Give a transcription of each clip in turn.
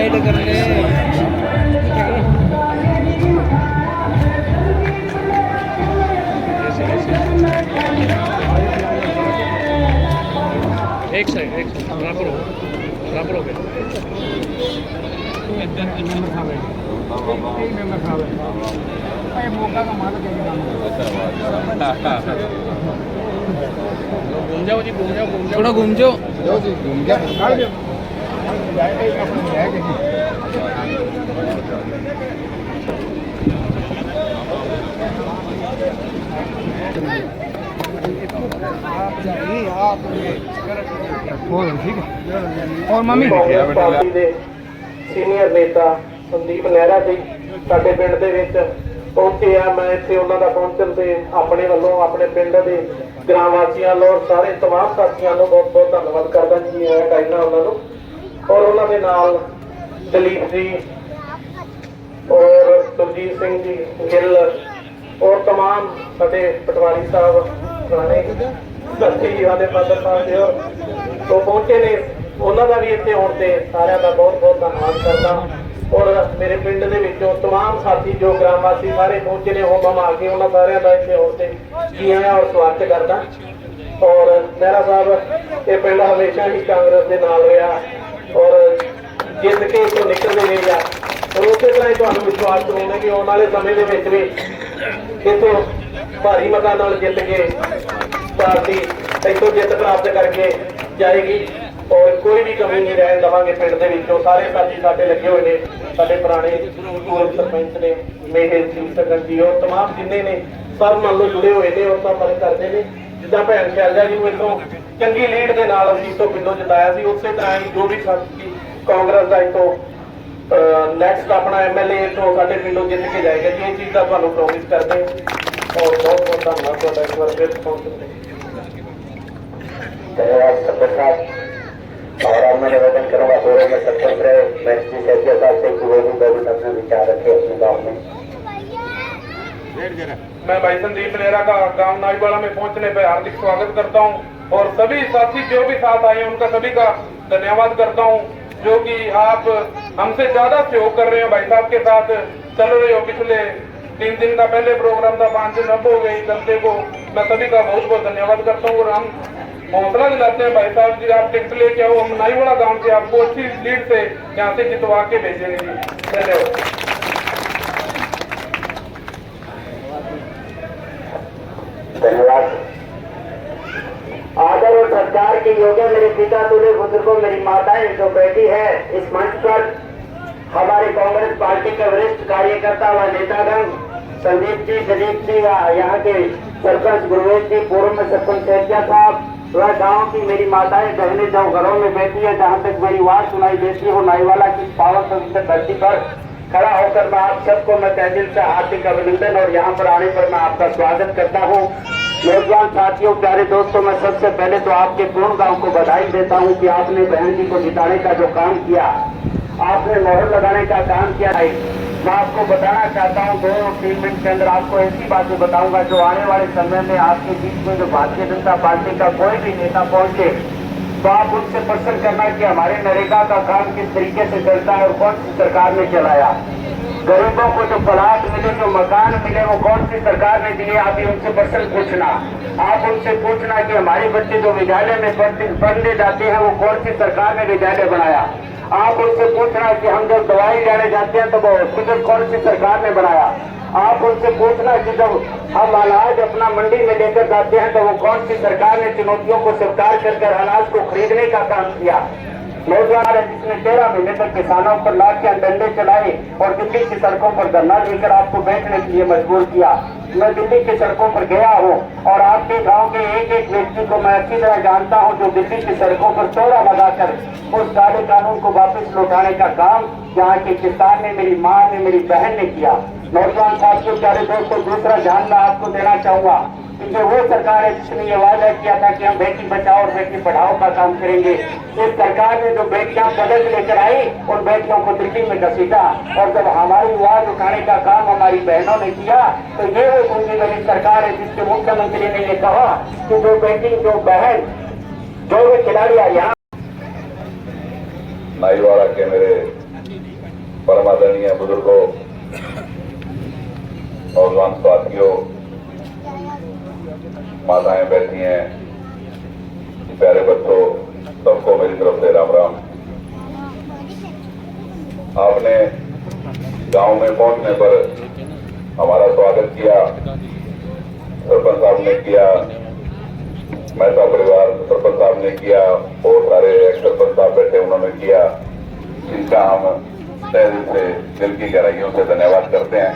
Side कर ले। एक सेकंड बराबर हो गया। मौका का माल घूम जाओ जी, घूम जाओ थोड़ा घूम जाओ जी, घूम जाओ। ठीक है। और मम्मी ਪਾਰਟੀ ਦੇ ਸੀਨੀਅਰ ਨੇਤਾ ਸੰਦੀਪ ਨਹਿਰਾ ਜੀ ਸਾਡੇ ਪਿੰਡ ਦੇ ਵਿੱਚ ਪਹੁੰਚੇ ਆ। ਮੈਂ ਇੱਥੇ ਉਹਨਾਂ ਦਾ ਪਹੁੰਚਣ ਤੇ ਆਪਣੇ ਵੱਲੋਂ ਆਪਣੇ ਪਿੰਡ ਦੇ ਗ੍ਰਾਮ ਵਾਸੀਆਂ ਵੱਲੋਂ ਸਾਰੇ ਤਮਾਮ ਸਾਥੀਆਂ ਨੂੰ ਬਹੁਤ ਬਹੁਤ ਧੰਨਵਾਦ ਕਰਦਾ ਜੀ। ਆਇਆ ਕਹਿਣਾ ਉਹਨਾਂ ਨੂੰ ਔਰ ਉਹਨਾਂ ਦੇ ਨਾਲ ਦਲੀਪ ਜੀ ਔਰ ਸੁਰਜੀਤ ਸਿੰਘ ਜੀ ਗਿੱਲ ਔਰ तमाम ਸਾਡੇ ਪਟਵਾਰੀ ਸਾਹਿਬ ਪੁਰਾਣੇ ਸਾਥੀ ਜੀ ਸਾਡੇ ਫਾਦਰ ਸਾਹਿਬ ਜੀ ਔਰ ਤੋਂ ਪਹੁੰਚੇ ਨੇ। ਉਹਨਾਂ ਦਾ ਵੀ ਇੱਥੇ ਆਉਣ ਤੇ ਸਾਰਿਆਂ ਦਾ ਬਹੁਤ ਬਹੁਤ ਧੰਨਵਾਦ ਕਰਦਾ। ਔਰ ਮੇਰੇ ਪਿੰਡ ਦੇ ਵਿੱਚੋਂ तमाम ਸਾਥੀ ਜੋ ਗ੍ਰਾਮ ਵਾਸੀ ਸਾਰੇ ਪਹੁੰਚੇ ਨੇ ਹੋਮ ਆ ਕੇ ਉਹਨਾਂ ਸਾਰਿਆਂ ਦਾ ਇੱਥੇ ਆਉਣ ਤੇ ਜੀ ਆਇਆਂ ਔਰ ਸਵਾਗਤ ਕਰਦਾ। ਔਰ ਮਹਿਰਾ ਸਾਹਿਬ ਇਹ ਪਿੰਡ ਹਮੇਸ਼ਾ ਹੀ ਕਾਂਗਰਸ ਦੇ ਨਾਲ ਰਿਹਾ ਔਰ ਜਿੱਤ ਕੇ ਇੱਥੋਂ ਨਿਕਲਦੇ ਰਹੇ ਆ ਔਰ ਉਸੇ ਤਰ੍ਹਾਂ ਹੀ ਤੁਹਾਨੂੰ ਵਿਸ਼ਵਾਸ ਦਿਵਾਉਂਦੇ ਕਿ ਆਉਣ ਵਾਲੇ ਸਮੇਂ ਦੇ ਵਿੱਚ ਵੀ ਇੱਥੋਂ ਭਾਰੀ ਮਤਾਂ ਨਾਲ ਜਿੱਤ ਕੇ ਪਾਰਟੀ ਇੱਥੋਂ ਜਿੱਤ ਪ੍ਰਾਪਤ ਕਰਕੇ ਜਾਏਗੀ ਔਰ ਕੋਈ ਵੀ ਕਮੀ ਨਹੀਂ ਰਹਿਣ ਦੇਵਾਂਗੇ। ਪਿੰਡ ਦੇ ਵਿੱਚੋਂ ਸਾਰੇ ਸਾਥੀ ਸਾਡੇ ਲੱਗੇ ਹੋਏ ਨੇ, ਸਾਡੇ ਪੁਰਾਣੇ ਪੂਰਵ ਸਰਪੰਚ ਨੇ, ਮੇਹਰ ਸਿੰਘ ਸਰਪੰਚ ਜੀ ਔਰ तमाम ਜਿੰਨੇ ਨੇ ਸਭ ਨਾਲ ਜੁੜੇ ਹੋਏ ਨੇ ਔਰ ਸਭ ਫਰਕ ਕਰਦੇ ਨੇ। ਜਿੱਦਾਂ ਭੈਣ ਸ਼ੈਲਜਾ ਜੀ ਨੂੰ ਇੱਥੋਂ ਚੰਗੀ ਲੀਡ ਦੇ ਨਾਲ ਅਸੀਂ ਤੋਂ ਪਿੰਡੋਂ ਜਿਤਾਇਆ ਸੀ, ਉਸੇ ਤਰ੍ਹਾਂ ਹੀ ਜੋ ਵੀ ਸਾਥੀ ਕਾਂਗਰਸ ਦਾ ਇੱਥੋਂ ਨੈਕਸਟ ਆਪਣਾ ਐਮਐਲਏ ਇੱਥੋਂ ਸਾਡੇ ਪਿੰਡੋਂ ਜਿੱਤ ਕੇ ਜਾਏਗਾ ਜੀ। ਇਹ ਚੀਜ਼ ਦਾ ਤੁਹਾਨੂੰ ਪ੍ਰੋਮਿਸ ਕਰਦੇ ਔਰ ਬਹੁਤ ਬਹੁਤ ਧੰਨਵਾਦ ਤੁਹਾਡਾ ਇੱਕ ਵਾਰ ਫਿਰ ਪਹੁੰਚਣ ਤੇ। धन्यवाद सबके साथ। और अब मैं निवेदन करूंगा पूरे में स्वतंत्र महर्षि सैयद साहब से कि वो भी 2 मिनट अपने विचार रखे अपने गाँव में। मैं भाई संदीप नेहरा का गांव नाईवाला में पहुंचने पर हार्दिक स्वागत करता हूं और सभी साथी जो भी साथ आए हैं उनका सभी का धन्यवाद करता हूं जो कि आप हमसे ज्यादा सहयोग कर रहे हो। भाई साहब के साथ चल रहे हो। पिछले 3 दिन का पहले प्रोग्राम था, 5 दिन अब हो गई चलते को। मैं सभी का बहुत बहुत धन्यवाद करता हूँ और हम हौसला दिलाते हैं भाई साहब जी आप टिकट लेके आओ, हम नाईवाला गांव से आपको अच्छी लीड से यहाँ से जितवा के भेजेंगे जी। धन्यवाद। धन्यवाद। आदर और सत्कार के योग्य मेरे पिता तुल्य बुजुर्गों, मेरी माताएं जो बैठी है इस मंच पर, हमारे कांग्रेस पार्टी के वरिष्ठ कार्यकर्ता व नेतागण संदीप जी, दिलीप जी, यहाँ के सरपंच गुरवेश जी, पूर्व में सरपंच सैयद साहब, वह गांव की मेरी माताएं बहनें जो घरों में बैठी है, जहां तक मेरी आवाज सुनाई देती है, नाईवाला की पावन पवित्र धरती पर खड़ा होकर मैं आप सबको मैं तहे दिल से हार्दिक अभिनंदन और यहाँ पर आने पर मैं आपका स्वागत करता हूँ। नौजवान साथियों, प्यारे दोस्तों, मैं सबसे पहले तो आपके पूर्ण गांव को बधाई देता हूँ कि आपने बहन जी को जिताने का जो काम किया, आपने मोहर लगाने का काम किया है। मैं आपको बताना चाहता हूँ 2-3 मिनट के अंदर आपको ऐसी बातें बताऊंगा जो आने वाले समय में आपके बीच में जो भारतीय जनता पार्टी का कोई भी नेता पहुंचे तो आप उनसे प्रश्न करना कि हमारे नरेगा का काम किस तरीके से चलता है और कौन सी सरकार ने चलाया। गरीबों को जो प्लाट मिले, जो मकान मिले, वो कौन सी सरकार ने दिए, आप उनसे प्रश्न पूछना। आप उनसे पूछना कि हमारे बच्चे जो विद्यालय में पढ़ने जाते हैं वो कौन सी सरकार ने विद्यालय बनाया। आप उनसे पूछना कि हम जब दवाई लेने जाते हैं तो वो हॉस्पिटल कौन सी सरकार ने बनाया। आप उनसे पूछना कि जब हम अनाज अपना मंडी में लेकर जाते हैं तो वो कौन सी सरकार ने चुनौतियों को स्वीकार कर अनाज को खरीदने का काम किया। नौजवान है जिसने 13 महीने तक किसानों पर लाठियां डंडे चलाए और दिल्ली की सड़कों पर धरना देकर आपको बैठने के लिए मजबूर किया। मैं दिल्ली की सड़कों पर गया हूँ और आपके गांव के एक एक व्यक्ति को मैं अच्छी तरह जानता हूँ जो दिल्ली की सड़कों पर चौड़ा लगाकर उस काले कानून को वापस लौटाने का काम यहाँ के किसान ने, मेरी माँ ने, मेरी बहन ने किया। नौजवान साथियों, प्यारे दोस्तों, दूसरा ध्यान मैं आपको देना चाहूंगा कि जो वो सरकार है जिसने ये वादा किया था कि हम बेटी बचाओ और बेटी पढ़ाओ का काम करेंगे, इस सरकार ने जो बेटियां पदक लेकर आई उन बेटियों को दिल्ली में घसीटा और जब हमारी आवाज उठाने का काम हमारी बहनों ने किया तो ये वो पूंजी वाली सरकार है जिसके मुख्यमंत्री ने ये कहा कि जो बेटी, जो बहन, जो भी खिलाड़ी यहाँ नाईवाला के मेरे परम आदरणीय बुजुर्गों, नौजवान साथियों, माताएं बैठी हैं, प्यारे बच्चों, सबको मेरी तरफ से राम राम। आपने गांव में पहुंचने पर हमारा स्वागत किया, सरपंच साहब ने किया, मेहता परिवार सरपंच साहब ने किया और सारे एक्स सरपंच साहब बैठे उन्होंने किया, जिनका हम तहे दिल से, दिल की गहराइयों से धन्यवाद करते हैं।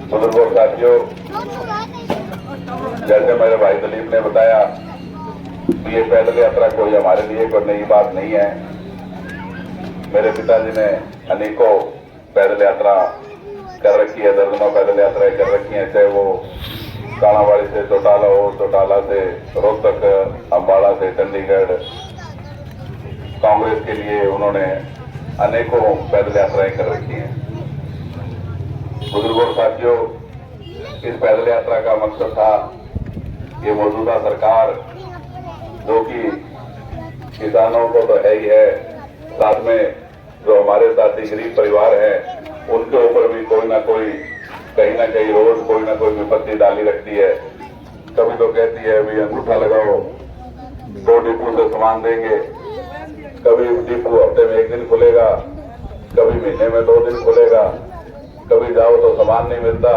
बुजुर्गों साथियों, जैसे मेरे भाई दिलीप ने बताया, ये पैदल यात्रा कोई हमारे लिए कोई नई बात नहीं है। मेरे पिताजी ने अनेकों पैदल यात्रा कर रखी है, दर्जनों पैदल यात्राएं कर रखी हैं, चाहे वो कालावाड़ी से चौटाला हो, चौटाला से रोहतक, अम्बाड़ा से चंडीगढ़। कांग्रेस के लिए उन्होंने अनेकों पैदल यात्राएं कर रखी हैं। बुजुर्गों साथियों, इस पैदल यात्रा का मकसद था ये मौजूदा सरकार, जो कि किसानों को तो है ही है, साथ में जो हमारे साथी गरीब परिवार हैं उनके ऊपर भी कोई ना कहीं रोज कोई ना कोई विपत्ति डाली रखती है। कभी तो कहती है अभी अंगूठा लगाओ, 2 डिपो से सामान देंगे, कभी डिपो हफ्ते में 1 दिन खुलेगा, कभी महीने में 2 दिन खुलेगा, कभी जाओ तो सामान नहीं मिलता।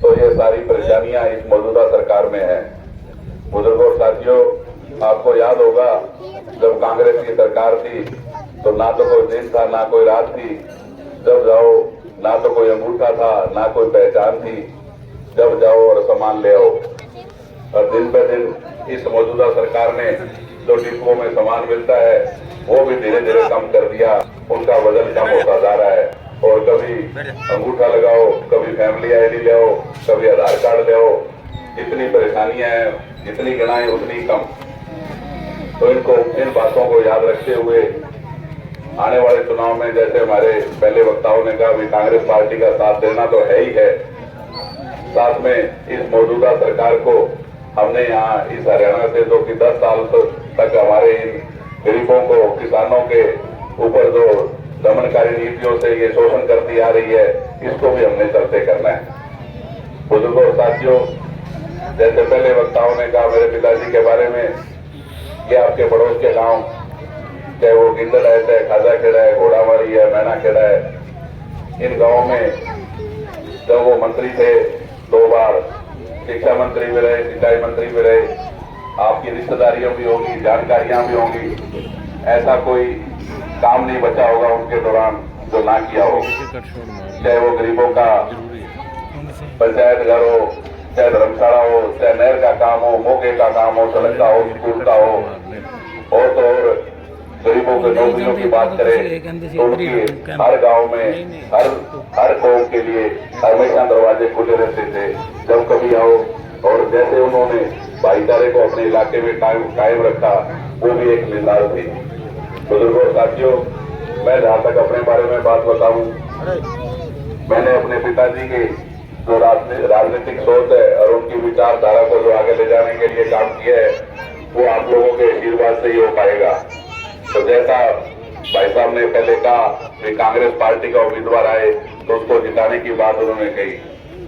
तो ये सारी परेशानियां इस मौजूदा सरकार में है। बुजुर्गों साथियों, आपको याद होगा जब कांग्रेस की सरकार थी तो ना तो कोई दिन था ना कोई रात थी, जब जाओ ना तो कोई अंगूठा था ना कोई पहचान थी, जब जाओ और सामान ले आओ। और दिन ब दिन इस मौजूदा सरकार ने जो डिपो में सामान मिलता है वो भी धीरे धीरे कम कर दिया, उनका वजन कम होता जा रहा है। और कभी अंगूठा लगाओ, कभी फैमिली आईडी ले आओ, कभी आधार कार्ड ले आओ, इतनी परेशानियां हैं, जितनी गिनाएं उतनी कम। तो इन बातों को याद रखते हुए आने वाले चुनाव में, जैसे हमारे पहले वक्ताओं ने कहा, भी कांग्रेस पार्टी का साथ देना तो है ही है, साथ में इस मौजूदा सरकार को हमने यहाँ इस हरियाणा से जो कि 10 साल तक हमारे इन गरीबों को, किसानों के ऊपर जो दमनकारी नीतियों से ये शोषण करती आ रही है, इसको भी हमने चलते करना है। बुजुर्गों साथियों, जैसे पहले वक्ताओं ने कहा मेरे पिताजी के बारे में, ये आपके पड़ोस के गांव, चाहे वो गिंदड़ है, चाहे खाजा खेड़ा है, घोड़ावाड़ी है, मैना खेड़ा है, इन गांवों में जब वो मंत्री थे 2 बार, शिक्षा मंत्री भी रहे, सिंचाई मंत्री भी रहे, आपकी रिश्तेदारियां भी होंगी, जानकारियां भी होंगी, ऐसा कोई काम नहीं बचा होगा उनके दौरान जो ना किया हो। चाहे वो गरीबों का पंचायत घर हो, चाहे धर्मशाला हो, चाहे नहर का काम हो, मोगे का काम हो, सड़क का हो, स्कूल का हो, और तो और गरीबों के नौकरियों की बात करें तो उनकी हर गांव में हर कौम के लिए हमेशा दरवाजे खुले रहते थे, जब कभी आओ। और जैसे उन्होंने भाईचारे को अपने इलाके में कायम रखा, वो भी एक मिसाल थी। बुजुर्गों साथियों, मैं जहाँ तक अपने बारे में बात बताऊं, मैंने अपने पिताजी के जो राजनीतिक सोच है और उनकी विचारधारा को जो आगे ले जाने के लिए काम किया है, वो आप लोगों के आशीर्वाद से ही हो पाएगा। तो जैसा भाई साहब ने पहले कहा कि कांग्रेस पार्टी का उम्मीदवार आए तो उसको जिताने की बात उन्होंने कही,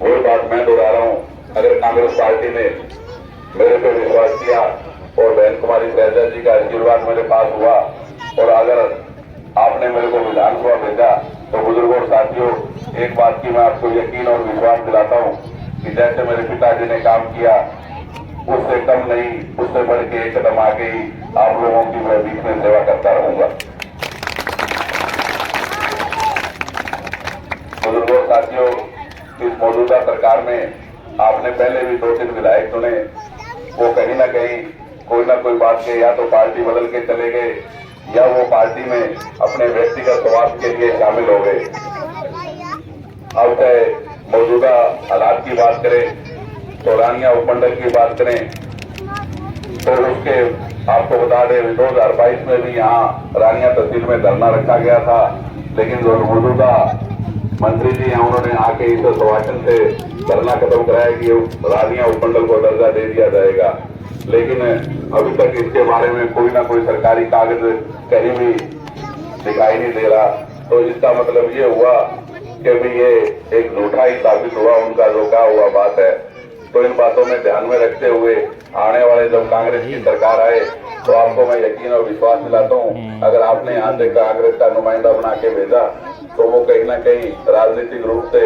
वही बात मैं दोहरा रहा हूँ। अगर कांग्रेस पार्टी ने मेरे पे विश्वास किया और बहन कुमारी शैलजा जी का आशीर्वाद मेरे पास हुआ, और अगर आपने मेरे को विधानसभा भेजा, तो बुजुर्गों साथियों, एक बात की मैं आपको यकीन और विश्वास दिलाता हूँ कि जैसे मेरे पिताजी ने काम किया, उससे कम नहीं, उससे बढ़ के 1 कदम आगे ही आप लोगों की मैं बीच में सेवा करता रहूंगा। बुजुर्गों साथियों, इस मौजूदा सरकार में आपने पहले भी 2-3 विधायक चुने, वो कहीं ना कहीं कोई ना कोई बात के या तो पार्टी बदल के चले गए या वो पार्टी में अपने व्यक्तिगत स्वार्थ के लिए शामिल हो गए। अब चाहे मौजूदा हालात की बात करें तो रानिया उपमंडल की बात करें तो उसके आपको बता दें 2022 में भी यहाँ रानिया तहसील में धरना रखा गया था, लेकिन जो मौजूदा मंत्री जी हैं उन्होंने आके इस सुभाषण से धरना खत्म कराया कि रानिया उपमंडल को दर्जा दे दिया जाएगा। लेकिन अभी तक इसके बारे में कोई ना कोई सरकारी कागज कहीं भी दिखाई नहीं दे रहा, तो इसका मतलब ये हुआ कि भी ये एक झूठा ही साबित हुआ उनका जो कहा हुआ बात है। तो इन बातों में ध्यान में रखते हुए आने वाले जब कांग्रेस की सरकार आए तो आपको मैं यकीन और विश्वास दिलाता हूँ, अगर आपने यहाँ से कांग्रेस का नुमाइंदा बना के भेजा तो वो कहीं ना कहीं राजनीतिक रूप से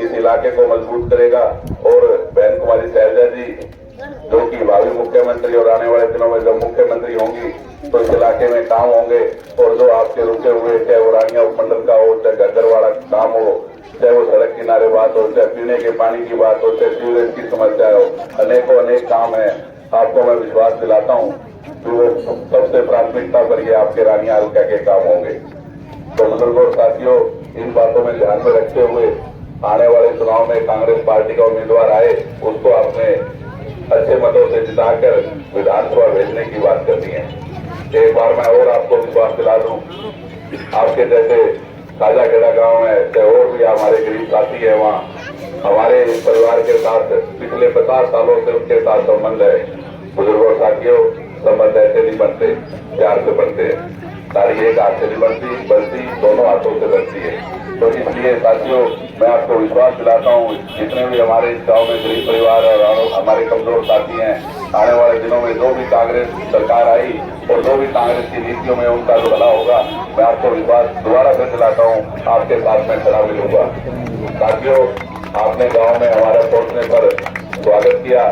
इस इलाके को मजबूत करेगा। और बहन कुमारी शैलजा जी जो कि भावी मुख्यमंत्री और आने वाले दिनों में जब मुख्यमंत्री होंगी तो इस इलाके में काम होंगे। और जो आपके रुके हुए चाहे वो रानिया उपमंडल का हो, चाहे गद्दरवाड़ा काम हो, चाहे वो सड़क किनारे बात हो, चाहे पीने के पानी की बात हो, चाहे सीवरेज की समस्या हो, अनेकों अनेक काम है। आपको मैं विश्वास दिलाता हूँ कि वो सबसे प्राथमिकता पर ये आपके रानिया हल्का के काम होंगे। तो बुजुर्गों और साथियों, इन बातों में ध्यान में रखते हुए आने वाले चुनाव में कांग्रेस पार्टी का उम्मीदवार आए उसको आपने अच्छे मतों से जिताकर विधानसभा भेजने की बात करनी है। एक बार मैं और आपको विश्वास दिला दूं, आपके जैसे काजाखेड़ा गांव में चाहे और भी हमारे गरीब साथी है, वहाँ हमारे परिवार के साथ पिछले 50 सालों से उनके साथ संबंध है। बुजुर्गों और साथियों, संबंध ऐसे नहीं बनते, प्यार से बनते हैं। तारी एक हाथ से नहीं बनती दोनों हाथों से बनती है। तो इसलिए साथियों, मैं आपको विश्वास दिलाता हूँ, जितने भी हमारे इस गाँव में गरीब परिवार और हमारे कमजोर साथी हैं, आने वाले दिनों में जो भी कांग्रेस सरकार आई और जो भी कांग्रेस की नीतियों में उनका जो भला होगा, मैं आपको विश्वास दोबारा फिर दिलाता हूँ, आपके साथ में खड़ा मिलूंगा। साथियों, आपने गाँव में हमारा पहुंचने पर स्वागत किया।